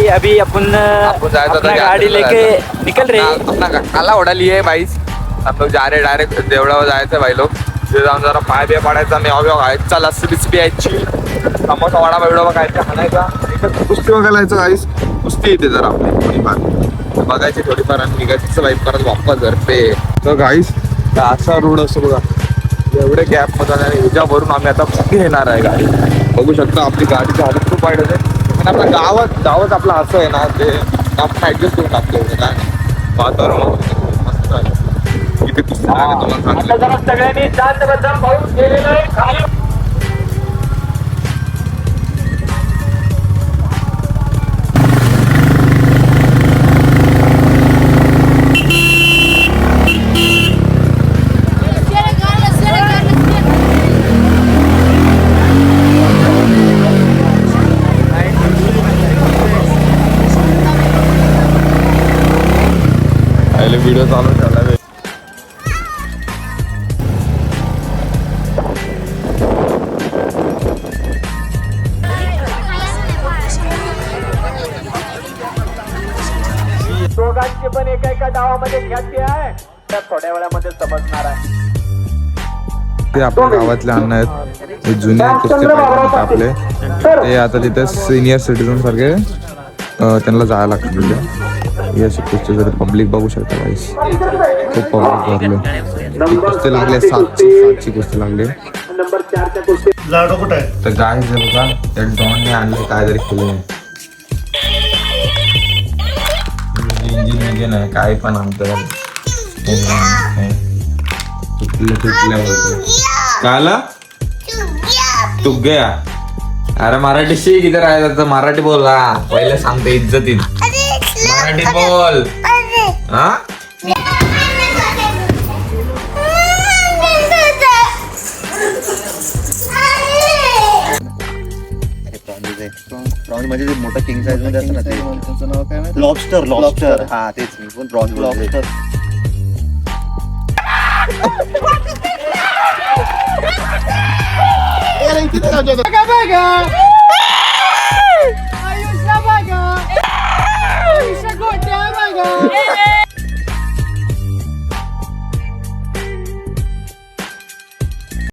अभी अपन अपना गाड़ी लेके निकल रहे हैं। अपना काला ओढा लिए भाई, हम लोग जा रहे डायरेक्ट देवळावर जायचं भाई लोग. तिथे जाऊन जरा पाय बिया पाडायचा, मेवा बिवा खायचा, लस्सी बिस्सी प्यायची, समोसा वडा बिडा खायचा, खाण्याचा. इथं कुस्ती बघायला जायचं गाईस. कुस्ती येते जरा आपली थोडीफार बघायची थोडीफार आणि निघायचं वाईफ करत वापस घर पे. तर गाईस असा रोड असतो बघा, एवढे गॅप मध्ये आणि ह्याच्यावरून आम्ही आता कुठे येणार आहे गाडी. बघू शकता आपली गाडीची हालत खूप वाईट होते. पण आपलं गावात आपलं असं आहे ना, ते आपण ऍडजस्ट करून टाकतो. काय वातावरण मस्त आहे. इथे कुस्ती तुम्हाला सांगतो. जरा सगळ्यांनी शांत बसा, पाऊस गेलेला आहे खाली. व्हिडिओ चालू ठेवला. दोघांची पण एका डावामध्ये ख्याती आहे, त्या थोड्या वेळामध्ये समजणार आहे. ते आपल्या गावातले अन्न आहेत, हे जुने कुस्तीपटू आपले. ते आता तिथे सिनियर सिटीजन सारखे त्यांना जायला लागतं तिथे. हे अशी कुस्ती जर पब्लिक बघू शकता गाईस, खूप पब्लिक भरले. कुस्ती लागले, सातची कुस्ती लागली. तर गाय जर बघा त्या डॉनने आणले काय तरी केले, इंजिन आहे काय पण आणतं. काला तू गया. अरे मराठी शिक, इधर आहे तर मराठी बोला. पहिले सांगते इज्जतीत मराठी बोल. हा प्रॉन्स म्हणजे मोठा किंग साईज मध्ये असतं ना ते. त्याचं नाव काय माहिती? लॉबस्टर. हा तेच, मी पण प्रॉन्स लॉबस्टर.